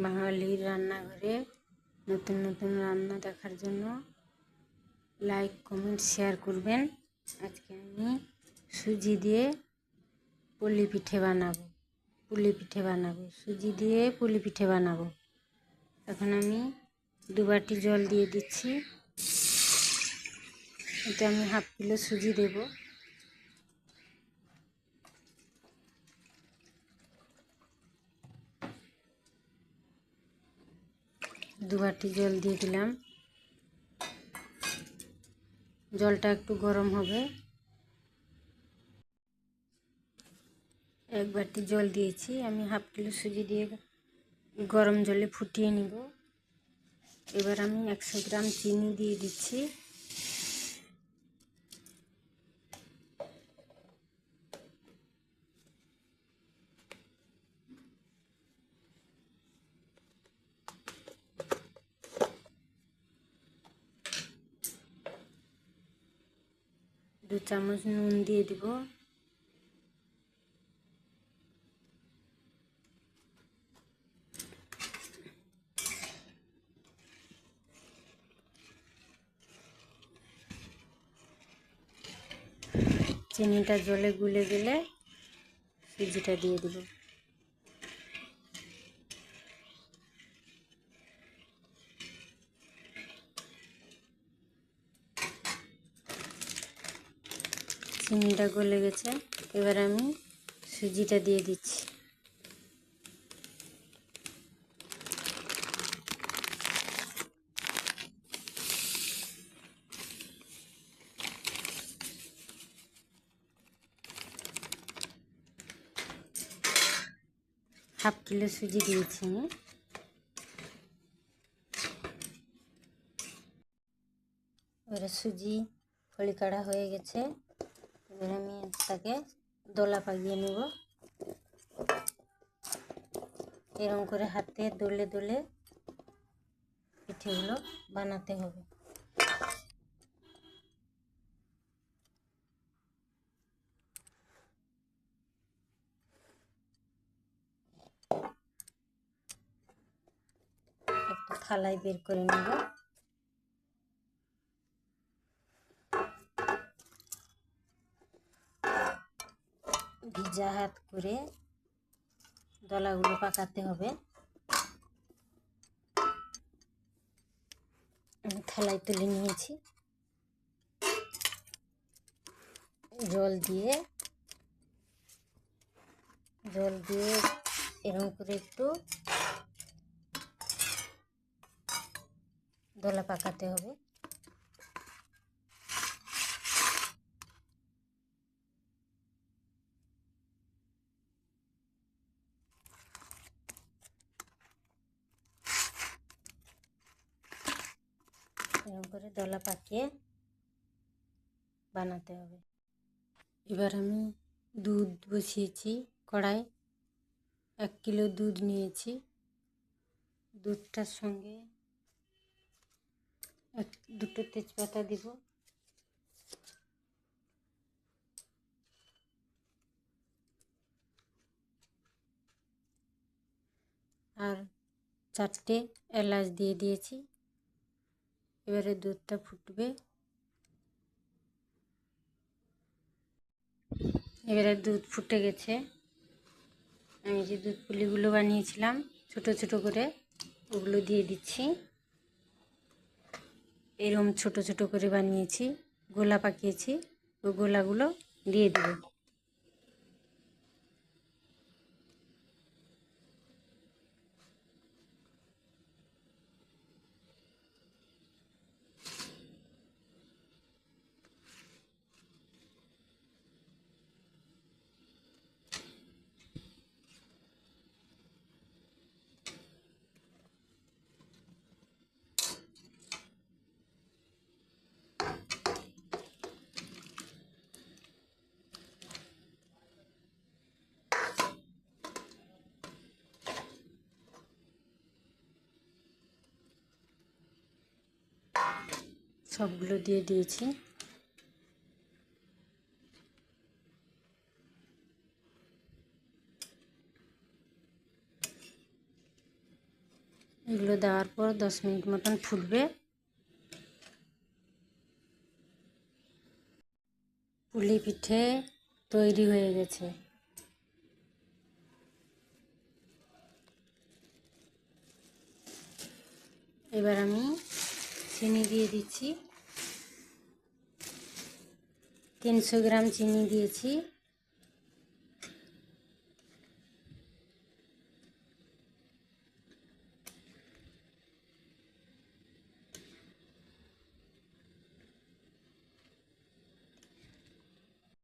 বাঙালির রান্নাঘরে নতুন নতুন রান্না দেখার জন্য লাইক কমেন্ট শেয়ার করবেন। আজকে আমি সুজি দিয়ে পুলি পিঠে বানাবো। সুজি দিয়ে পুলি পিঠে বানাবো। এখন আমি 2 বাটি জল দিয়ে দিচ্ছি। এটা আমি হাফ কিলো সুজি দেব। দু বাটি জল দিয়ে দিলাম। জলটা একটু গরম হবে। 1 বাটি জল দিয়েছি। আমি হাফ কিলো সুজি দিয়ে গরম জলে ফুটিয়ে নিব। এবার আমি 100 গ্রাম চিনি দিয়ে দিচ্ছি। দু চামচ নুন দিয়ে দিব। চিনিটা জলে গুলে গেলে সুজিটা দিয়ে দিব। চিনিটা গলে গেছে। এবার আমি সুজিটা দিয়ে দিচ্ছি। হাফ কিলো সুজি দিয়েছি আমি। এবারে সুজি ফলি কাটা হয়ে গেছে। এবার আমি তাকে দোলা পাকিয়ে নেব। এরকম করে হাতে দলে দলে পিঠেগুলো বানাতে হবে। একটা থালায় বের করে নেব। ভিজা হাত করে দলাগুলো পাকাতে হবে। আমি থালায় তুলে নিয়েছি। জল দিয়ে এরকম করে একটু দলা পাকাতে হবে। এরকম করে দলা পাকিয়ে বানাতে হবে। এবার আমি দুধ বসিয়েছি কড়াই। 1 কিলো দুধ নিয়েছি। দুধটার সঙ্গে দুটো তেজপাতা দিব। আর 4টে এলাচ দিয়ে দিয়েছি। এবারে দুধটা ফুটবে। এবারে দুধ ফুটে গেছে। আমি যে দুধ পুলিগুলো বানিয়েছিলাম ছোট ছোট করে, ওগুলো দিয়ে দিচ্ছি। এরকম ছোট ছোট করে বানিয়েছি, গোলা পাকিয়েছি। ওই গোলাগুলো দিয়ে দেব। সবগুলো দিয়ে দিয়েছি। এগুলো দেওয়ার পর 10 মিনিট মতন ফুটবে। পুলি পিঠে তৈরি হয়ে গেছে। এবার আমি চিনি দিয়ে দিচ্ছি। 300 গ্রাম চিনি দিয়েছি।